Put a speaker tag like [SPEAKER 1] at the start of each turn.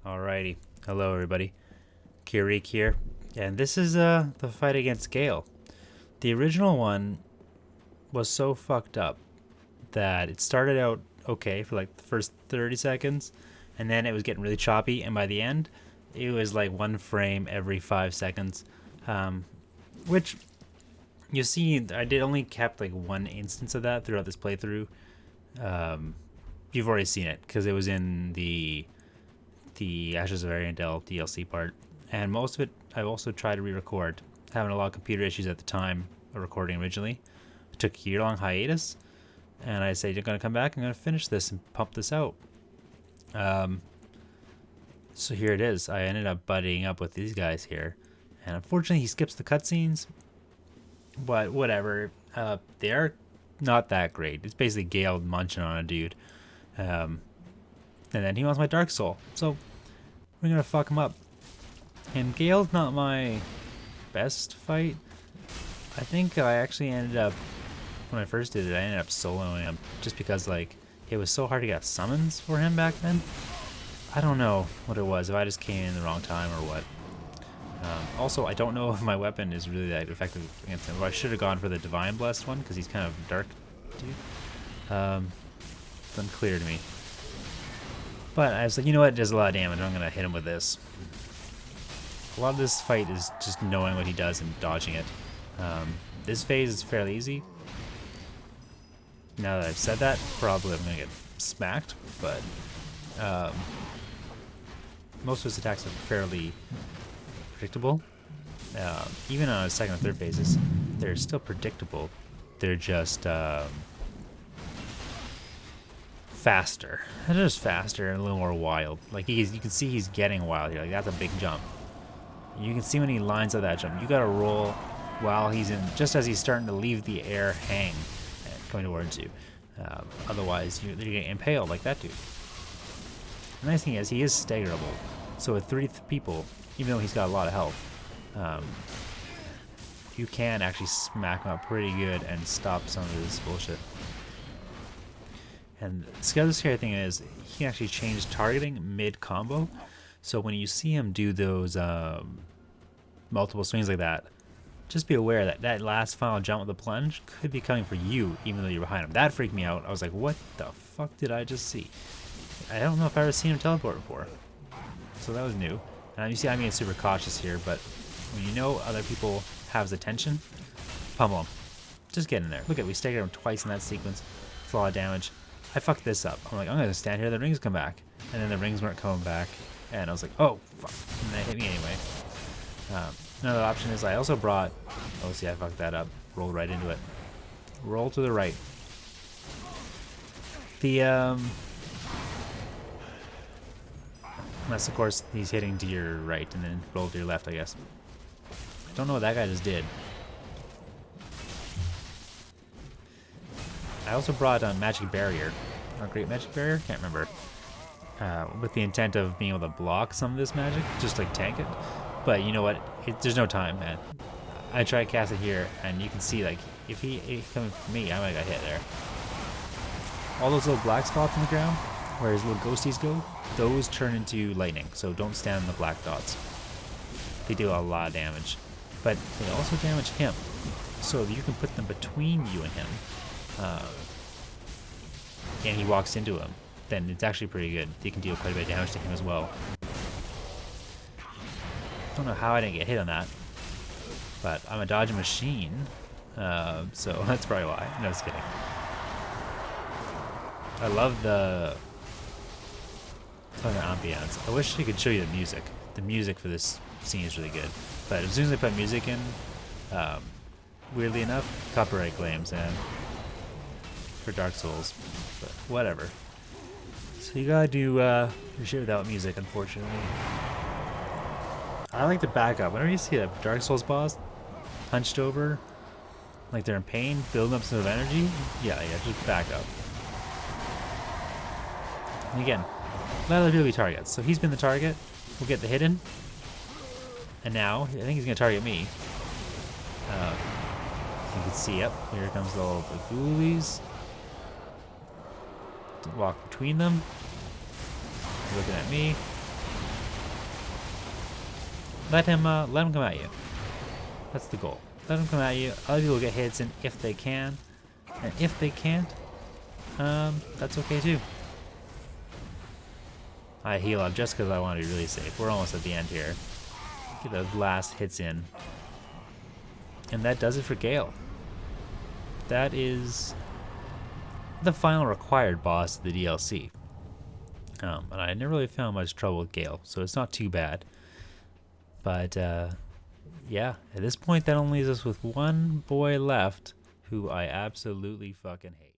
[SPEAKER 1] Alrighty. Hello, everybody. Kiereek here. And this is the fight against Gayle. The original one was so fucked up that it started out okay for like the first 30 seconds, and then it was getting really choppy, and by the end, it was like one frame every 5 seconds. Which, you see, I did only kept like one instance of that throughout this playthrough. You've already seen it, because it was in the Ashes of Ariandel DLC part, and most of it I've also tried to re-record, having a lot of computer issues at the time of recording originally. I took a year-long hiatus, and I said, you're going to come back, I'm going to finish this and pump this out. So here it is. I ended up buddying up with these guys here, and unfortunately he skips the cutscenes, but whatever. They're not that great. It's basically Gayle munching on a dude. And then he wants my Dark Soul, so we're gonna fuck him up. And Gayle's not my best fight. I think I actually ended up, when I first did it, I ended up soloing him just because like it was so hard to get summons for him back then. I don't know what it was, if I just came in the wrong time or what. Also, I don't know if my weapon is really that effective against him. But I should have gone for the Divine Blessed one because he's kind of dark, dude. It's unclear to me. But I was like, you know what, it does a lot of damage, I'm gonna hit him with this. A lot of this fight is just knowing what he does and dodging it. This phase is fairly easy. Now that I've said that, probably I'm gonna get smacked, but most of his attacks are fairly predictable. Even on his second and third phases, they're still predictable. They're just faster. They're just faster and a little more wild. Like you can see he's getting wild here. Like that's a big jump. You can see when he lines up that jump. You gotta roll while he's in, just as he's starting to leave the air hang, coming towards you. Otherwise, you're getting impaled like that dude. The nice thing is he is staggerable. So with 3 people, even though he's got a lot of health, you can actually smack him up pretty good and stop some of this bullshit. And the other scary thing is he can actually change targeting mid-combo. So when you see him do those multiple swings like that, just be aware that that last final jump with the plunge could be coming for you, even though you're behind him. That freaked me out. I was like, what the fuck did I just see? I don't know if I've ever seen him teleport before. So that was new. And you see I'm being super cautious here, but when you know other people have his attention, pummel him. Just get in there. Look at, we staggered him twice in that sequence. It's a lot of damage. I fucked this up. I'm like, I'm gonna stand here, the rings come back. And then the rings weren't coming back. And I was like, oh, fuck. And they hit me anyway. Another option is I also brought, oh, see, I fucked that up. Rolled right into it. Roll to the right. Unless, of course, he's hitting to your right and then roll to your left, I guess. I don't know what that guy just did. I also brought a magic barrier. A great magic barrier? Can't remember. With the intent of being able to block some of this magic, just like tank it. But you know what? There's no time, man. I tried to cast it here, and you can see, like, if he's coming for me, I might get hit there. All those little black spots on the ground, where his little ghosties go, those turn into lightning, so don't stand on the black dots. They do a lot of damage. But they also damage him. So if you can put them between you and him, and he walks into him, then it's actually pretty good. You can deal quite a bit of damage to him as well. Don't know how I didn't get hit on that, but I'm a dodging machine, so that's probably why. No, just kidding. I love the ambiance. I wish I could show you the music. The music for this scene is really good, but as soon as I put music in, weirdly enough, copyright claims and for Dark Souls, but whatever. So you gotta do your shit without music, unfortunately. I like to back up. Whenever you see a Dark Souls boss hunched over, like they're in pain, building up some of energy, yeah, just back up. And again, let other people be targets. So he's been the target. We'll get the hit in. And now, I think he's gonna target me. You can see, yep, here comes the little ghoulies. Walk between them. Looking at me. let him come at you. That's the goal. Let him come at you. Other people get hits in if they can, and if they can't, that's okay too. I heal up just because I want to be really safe. We're almost at the end here. Get those last hits in. And that does it for Gayle. That is the final required boss of the DLC. And I never really found much trouble with Gayle, so it's not too bad. But, yeah, at this point that only leaves us with one boy left who I absolutely fucking hate.